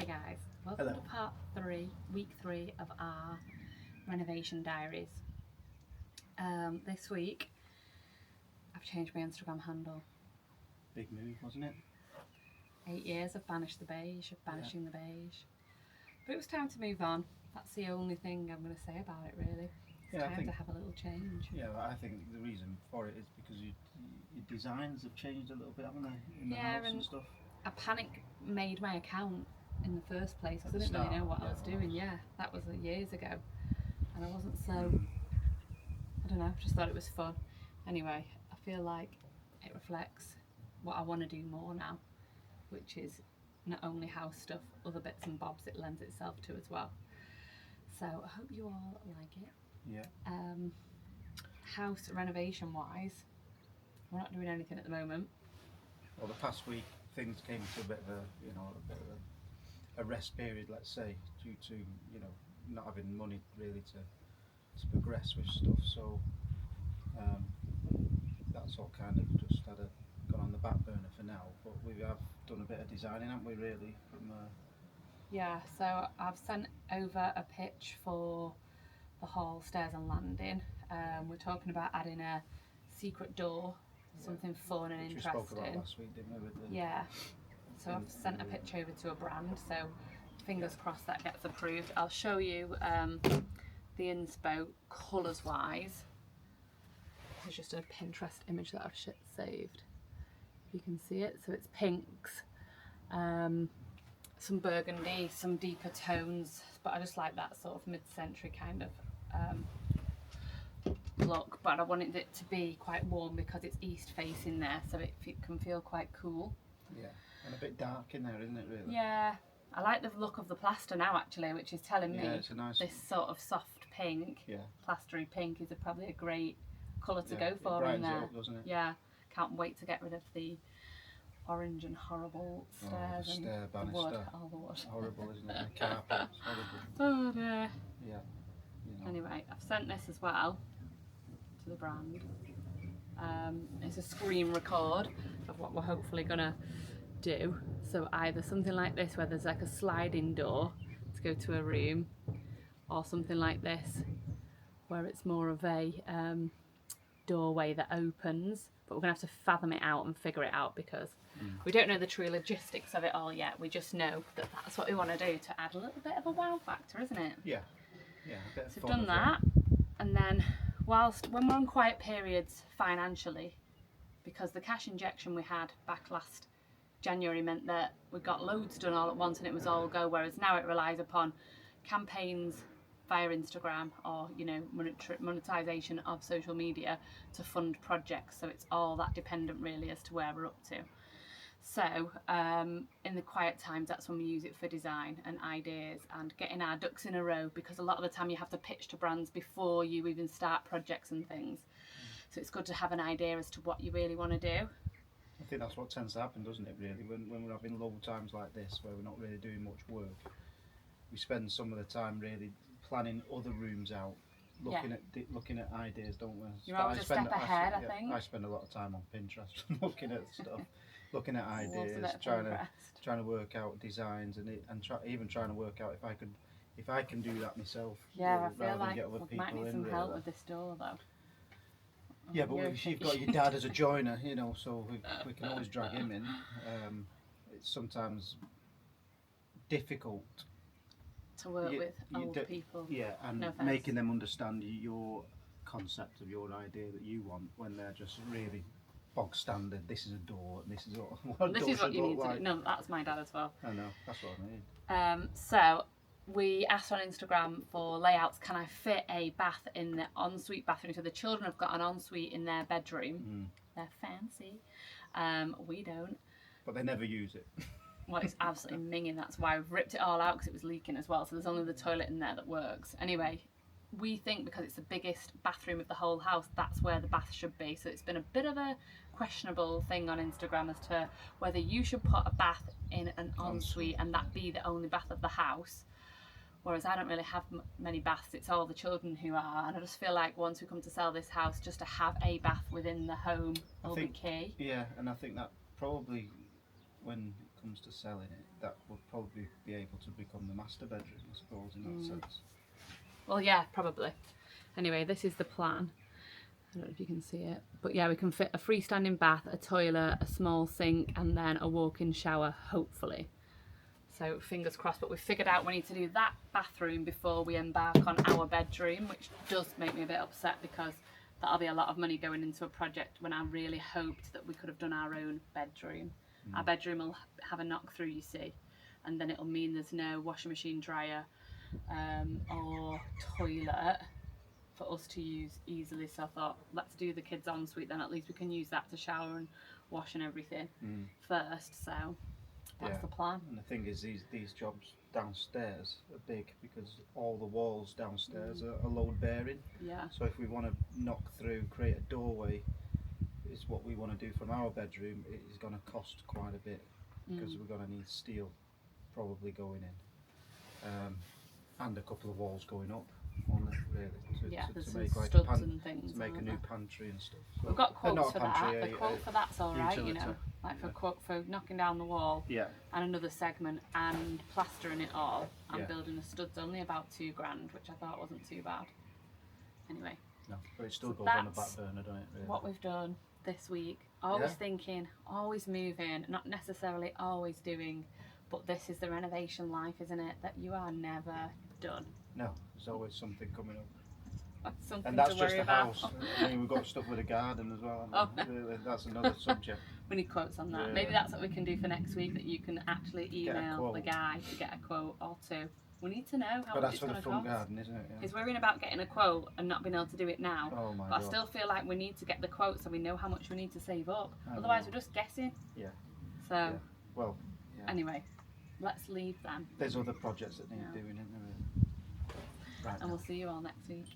Hey guys, welcome Hello. to part 3, week 3 of our renovation diaries. This week I've changed my Instagram handle. Big move, wasn't it? 8 years I've banished the beige, banishing the beige. But it was time to move on. That's the only thing I'm going to say about it really. It's time to have a little change. Yeah, I think the reason for it is because your designs have changed a little bit, haven't they? In the house and stuff. I panic made my account in the first place because I didn't really know what I was doing. Yeah, that was years ago. And I wasn't so, I don't know, just thought it was fun. Anyway, I feel like it reflects what I want to do more now, which is not only house stuff, other bits and bobs it lends itself to as well. So I hope you all like it. Yeah. House renovation wise, we're not doing anything at the moment. Well, the past week things came to a bit of a rest period, let's say, due to not having money really to progress with stuff. So that's all kind of just gone on the back burner for now. But we have done a bit of designing, haven't we? Really. Yeah. So I've sent over a pitch for the hall, stairs and landing. We're talking about adding a secret door, something fun and interesting. We spoke about last week, didn't we? Yeah. So I've sent a pitch over to a brand, so fingers crossed that gets approved. I'll show you the inspo colours wise. There's just a Pinterest image that I've saved. If you can see it, so it's pinks, some burgundy, some deeper tones, but I just like that sort of mid-century kind of look, but I wanted it to be quite warm because it's east facing there, so it can feel quite cool. Yeah, and a bit dark in there, isn't it, really? Yeah, I like the look of the plaster now actually, which is telling me it's a nice, this sort of soft pink, plastery pink is probably a great colour to go for in there. It up, doesn't it? Yeah, can't wait to get rid of the orange and horrible stairs and the wood. Oh, the wood. Horrible, isn't it? The carpet, it's horrible. Oh dear. Yeah. Anyway, I've sent this as well to the brand. It's a screen record of what we're hopefully gonna do. So either something like this where there's like a sliding door to go to a room, or something like this where it's more of a doorway that opens, but we're gonna have to fathom it out and figure it out because we don't know the true logistics of it all yet. We just know that that's what we want to do to add a little bit of a wow factor, isn't it? Yeah, a bit of so fun. We've done that, and then when we're on quiet periods financially, because the cash injection we had back last January meant that we got loads done all at once and it was all go, whereas now it relies upon campaigns via Instagram or monetization of social media to fund projects, so it's all that dependent really as to where we're up to. So in the quiet times, that's when we use it for design and ideas and getting our ducks in a row, because a lot of the time you have to pitch to brands before you even start projects and things, so it's good to have an idea as to what you really want to do. I think that's what tends to happen, doesn't it, really, when we're having low times like this where we're not really doing much work. We spend some of the time really planning other rooms out, looking at ideas, don't we? You're always a step ahead, I think. I spend a lot of time on Pinterest looking at stuff, looking at ideas, trying to work out designs and even trying to work out if I can do that myself. Yeah, I feel like we might need some help with this door though. Yeah, but if you've got your dad as a joiner, so we can always drag him in. It's sometimes difficult to work with old people. Yeah, and making them understand your concept of your idea that you want when they're just really bog standard. This is a door, and this is what you need to do. No, that's my dad as well. I know, that's what I mean. So we asked on Instagram for layouts. Can I fit a bath in the ensuite bathroom? So the children have got an ensuite in their bedroom. They're fancy. We don't. But they never use it. Well, it's absolutely minging. That's why we've ripped it all out, because it was leaking as well. So there's only the toilet in there that works. Anyway, we think because it's the biggest bathroom of the whole house, that's where the bath should be. So it's been a bit of a questionable thing on Instagram as to whether you should put a bath in an ensuite and that be the only bath of the house. Whereas I don't really have many baths, it's all the children who are, and I just feel like once we come to sell this house, just to have a bath within the home will be key. Yeah, and I think that probably when comes to selling it, that would probably be able to become the master bedroom, I suppose, in that sense. Well, yeah, probably. Anyway, this is the plan. I don't know if you can see it, but yeah, we can fit a freestanding bath, a toilet, a small sink, and then a walk-in shower, hopefully. So fingers crossed, but we've figured out we need to do that bathroom before we embark on our bedroom, which does make me a bit upset because that'll be a lot of money going into a project when I really hoped that we could have done our own bedroom. Our bedroom will have a knock through, you see, and then it'll mean there's no washing machine, dryer, or toilet for us to use easily. So I thought, let's do the kids' ensuite, then at least we can use that to shower and wash and everything first. So that's the plan. And the thing is, these jobs downstairs are big because all the walls downstairs are load bearing. Yeah. So if we want to knock through, create a doorway, is what we want to do from our bedroom, it is going to cost quite a bit because we're going to need steel probably going in, and a couple of walls going up on it, really, to make like and things, to make a new pantry and stuff. So, we've got quotes for pantry, that. The quote for that's all right, you know, like for quote for knocking down the wall, yeah, and another segment and plastering it all and Yeah. building the studs, only about £2,000, which I thought wasn't too bad. Anyway, no, but it still So goes on the that's back burner, doesn't it? Really? what we've done this week. Always Yeah. thinking, always moving, not necessarily always doing, but this is the renovation life, isn't it? That you are never done. No, there's always something coming up. Something And that's to just worry a about. house. I mean, we've got stuff with a garden as well. Really, that's another subject. We need quotes on that. Yeah. Maybe that's what we can do for next week, that you can actually Get a email quote. the guy to get a quote or two. We need to know how But much that's it's for going the to front cost. garden, isn't it? Yeah. He's worrying about getting a quote and not being able to do it now. Oh my But I God. still feel like we need to get the quote so we know how much we need to save up. I Otherwise, know. we're just guessing. Yeah. So, Yeah. Well, yeah. anyway, let's leave them. There's other projects that need Yeah. doing, isn't there? Really? Right. And we'll see you all next week.